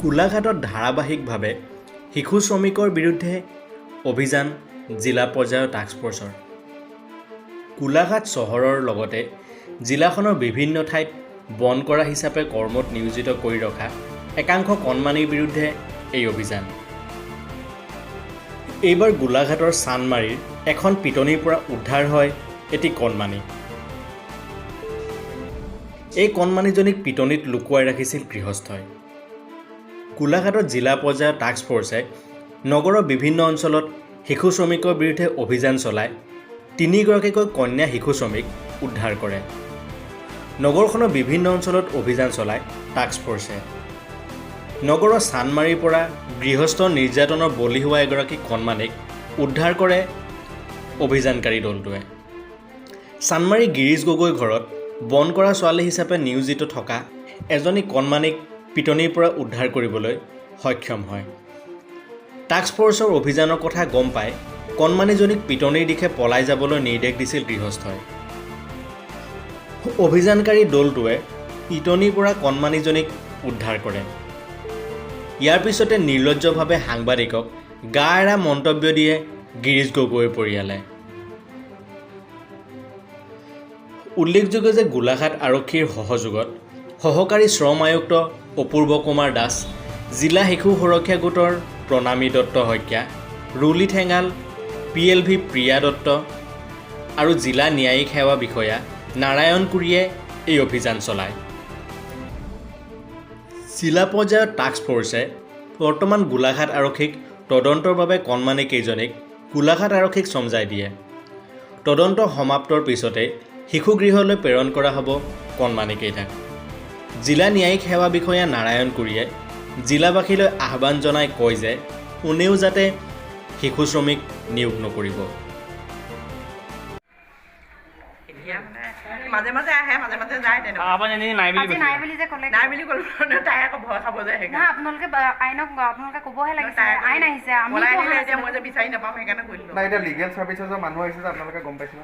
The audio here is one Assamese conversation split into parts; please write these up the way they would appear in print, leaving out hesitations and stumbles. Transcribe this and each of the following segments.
গোলাঘাটত ধাৰাবাহিকভাৱে শিশু শ্ৰমিকৰ বিৰুদ্ধে অভিযান জিলা পৰ্যায়ৰ টাস্ক ফৰ্চৰ। গোলাঘাট চহৰৰ লগতে জিলাখনৰ বিভিন্ন ঠাইত বন কৰা হিচাপে কৰ্মত নিয়োজিত কৰি ৰখা একাংশ কণমানিৰ বিৰুদ্ধে এই অভিযান। এইবাৰ গোলাঘাটৰ চানমাৰীৰ এখন পিটনিৰ পৰা উদ্ধাৰ হয় এটি কণমানি। এই কণমানিজনীক পিটনিত লুকুৱাই ৰাখিছিল গৃহস্থই। গোলাঘাটত জিলা পৰ্যায়ৰ টাস্ক ফৰ্চে নগৰৰ বিভিন্ন অঞ্চলত শিশু শ্ৰমিকৰ বিৰুদ্ধে অভিযান চলাই 3গৰাকীকৈ কন্যা শিশু শ্ৰমিক উদ্ধাৰ কৰে। নগৰখনৰ বিভিন্ন অঞ্চলত অভিযান চলায় টাস্ক ফৰ্চে। নগৰৰ চানমাৰীৰ পৰা গৃহস্থ নিৰ্যাতনৰ বলি হোৱা এগৰাকী কণমানিক উদ্ধাৰ কৰে অভিযানকাৰী দলটোৱে। চানমাৰী গিৰিজ গগৈ ঘৰত বন কৰা ছোৱালী হিচাপে নিয়োজিত থকা এজনী কণমানিক পিটনিৰ পৰা উদ্ধাৰ কৰিবলৈ সক্ষম হয়। টাস্ক ফৰ্চৰ অভিযানৰ কথা গম পাই কণমানিজনীক পিটনিৰ দিশে পলাই যাবলৈ নিৰ্দেশ দিছিল গৃহস্থই। অভিযানকাৰী দলটোৱে পিটনিৰ পৰা কণমানিজনীক উদ্ধাৰ কৰে। ইয়াৰ পিছতে নিৰ্লজ্জভাৱে সাংবাদিকক গা এৰা মন্তব্য দিয়ে গিৰিজ গগৈৰ পৰিয়ালে। উল্লেখযোগ্য যে গোলাঘাট আৰক্ষীৰ সহযোগত সহকাৰী শ্ৰম আয়ুক্ত অপূৰ্ব কুমাৰ দাস, জিলা শিশু সুৰক্ষা গোটৰ প্ৰণামী দত্ত শইকীয়া, ৰুলি ঠেঙাল, PLV প্ৰিয়া দত্ত আৰু জিলা ন্যায়িক সেৱা বিষয়া নাৰায়ণ কুৰিয়ে এই অভিযান চলায়। জিলা পৰ্যায়ৰ টাস্ক ফৰ্চে বৰ্তমান গোলাঘাট আৰক্ষীক তদন্তৰ বাবে কণমানি কেইজনীক গোলাঘাট আৰক্ষীক চমজাই দিয়ে। তদন্ত সমাপ্তৰ পিছতে শিশুগৃহলৈ প্ৰেৰণ কৰা হ'ব কণমানিকেইটাক। জিলা ন্যায়িক সেৱা বিষয়া নাৰায়ণ কুৰিয়ে জিলাবাসীলৈ আহ্বান জনাই কয় যে কোনেও যাতে শিশু শ্ৰমিক নিয়োগ নকৰিব। মাজে মাজে আহে, মাজে মাজে যায়। আপোনালোকে ক'বহে লাগিছে আইন আহিছে, মই যে বিচাৰি নাপাওঁ সেইকাৰণে কৰিলোঁ। লিগেল চাৰ্ভিচেছৰ মানুহ আহিছে যে আপোনালোকে গম পাইছে নে?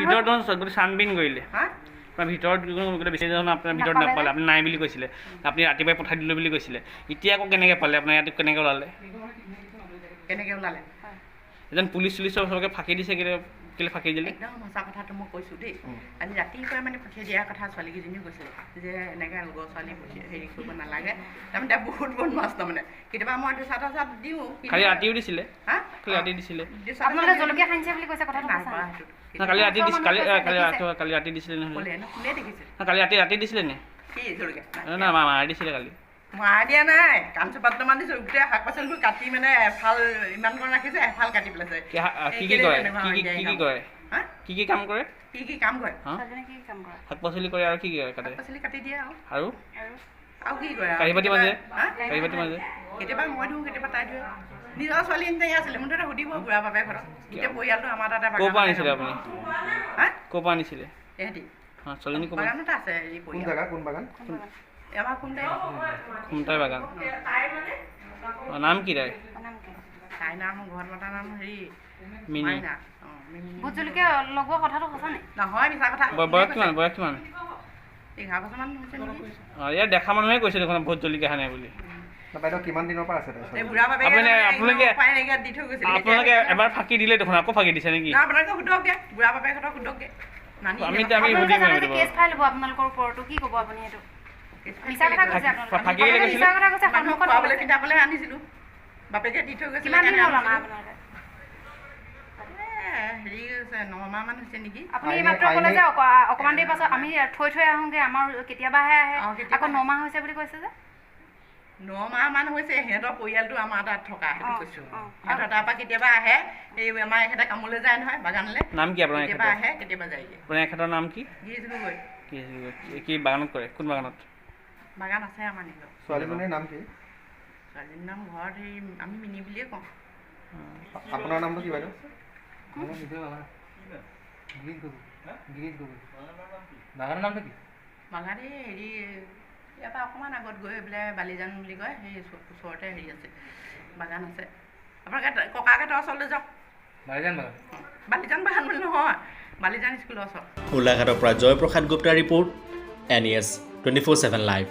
ভিতৰত চানবিন কৰিলে ভিতৰত বেছি আপোনাৰ ভিতৰত নাপালে, আপুনি নাই বুলি কৈছিলে, আপুনি ৰাতিপুৱাই পঠাই দিলোঁ বুলি কৈছিলে। এতিয়া আকৌ কেনেকৈ পালে আপোনাৰ ইয়াত কেনেকৈ ওলালে? এজন পুলিচ চুলিচৰ ওচৰকে ফাঁকি দিছে, কেলৈ ফাঁকি দিলে? একদম সঁচা কথাটো মই কৈছোঁ দেই। আজি ৰাতিপুৱাই মানে পঠিয়াই দিয়াৰ কথা ছোৱালীকেইজনীও কৈছিলে যে এনেকৈ লগৰ ছোৱালী হেৰি কৰিব নালাগে। তাৰমানে তাই বহুত বদমাছ তাৰমানে। কেতিয়াবা মই চাহ দিওঁ। খালি ৰাতিও দিছিলে? খালি ৰাতি দিছিলে? আপোনালোকে জলকীয়া খাইছে বুলি কৈছে কথাটো কালি ৰাতি দিছিলে, কালি ৰাতি দিছিলে নহয়? কালি ৰাতি দিছিলে নে? কি জলকীয়া? নাই মাৰি দিছিলে কালি। মাৰা দিয়া নাই, কাঞ্চু পাত্ৰমান দিছোঁ। গোটেই শাক পাচলিবোৰ কাটি মানে এফাল ইমান কৰি ৰাখিছে, এফাল কাটি পেলাইছে। কি কি কৰে? কি কি কাম কৰে? কি কি কাম কৰে? শাক পাচলি কৰে আৰু কি কি কৰে? শাক পাচলি কাটি দিয়ে আৰু কি কৰে? কাঢ়ি বাতি মাজে? কেতিয়াবা মই ধুওঁ, কেতিয়াবা তাই ধুৱে। নিজৰ ছোৱালী নিচিনাই আছিলে। মোৰ তাতে সুধিব বুঢ়া বাপে ঘৰত। গোটেই পৰিয়ালটো আমাৰ তাতে। ক'ৰ পৰা আনিছিলে আপুনি? ক'ৰ পৰা আনিছিলে? এহেঁতি ছোৱালীজনী ক'ৰ বাগানতে আছে। কোন জেগা, কোন বাগান? আমাৰ খুমটাই বাগান। নাম কি তাই? তাইৰ নাম ঘৰত মতা নাম হেৰি মিনি। ভোট জলকীয়া লগোৱা কথাটো সঁচা নে? নহয়, মিছা কথা। বয়স কিমান? 11 বছৰমান হৈছে নেকি? ইয়াত দেখা মানুহে কৈছে দেখোন ভোট জলকীয়া সানে বুলি। বাইদেউ কিমান দিনৰ পৰা আছে? আপোনালোকে এবাৰ ফাঁকি দিলে দেখোন, আকৌ ফাঁকি দিছে নেকি? আপোনালোকে সোধকগে, বুঢ়া বাপে ঘৰক সোধকগে। আমি সুধিম কেছ ফাইল হ'ব আপোনালোকৰ ওপৰতো। কি ক'ব আপুনি? এইটো মিছা কথা কৈছে আপোনালোকে। ফাঁকি দিলে কৈছিলে? মিছা কথা কৈছে। খোৱাবলৈ কিতাপলৈ আনিছিলোঁ, বাপেকে দি থৈ গৈছিলে। কিমান দিন হ'ল আমাৰ আপোনালোকে? হেৰি হৈছে 9 মাহমান হৈছে নেকি? আপুনি মাত্ৰ ক'লে যে অকণমান দেৰি পাছত আমি থৈ আহোঁগৈ, আমাৰ কেতিয়াবাহে আহে, আকৌ 9 মাহ হৈছে বুলি কৈছে যে। 9 মাহমান হৈছে। সিহঁতৰ পৰিয়ালটো আমাৰ তাত থকা, সেইটো কৈছোঁ। সিহঁতৰ তাৰপৰা কেতিয়াবা আহে, এই আমাৰ এখেতে কামলৈ যায় নহয় বাগানলৈ। নাম কি আপোনাৰ? কেতিয়াবা আহে, কেতিয়াবা যায়গৈ। আপোনাৰ এখেতৰ নাম কি? গিৰিজ গগৈ। কি বাগানত কৰে? কোন বাগানত? বাগান আছে আমাৰ নিজৰ। ছোৱালীজনীৰ নাম কি? ছোৱালীজনীৰ নাম ঘৰত সেই আমি মিনি বুলিয়ে কওঁ। আপোনাৰ নামটো কি বাইদেউ? বাগানৰ নামটো কি? বাগান এই হেৰি ইয়াৰ পৰা অকণমান আগত গৈ পেলাই বালিজান বুলি কয়, সেই ওচৰতে হেৰি আছে, বাগান আছে। আপোনালোকে ককাহঁতৰ ওচৰলৈ যাওক। বালিজান বাগান বুলি নহয়, বালিজান স্কুলৰ ওচৰত। গোলাঘাটৰ পৰা জয়প্ৰসাদ গুপ্তা ৰিপৰ্ট, NES 24/7 লাইভ।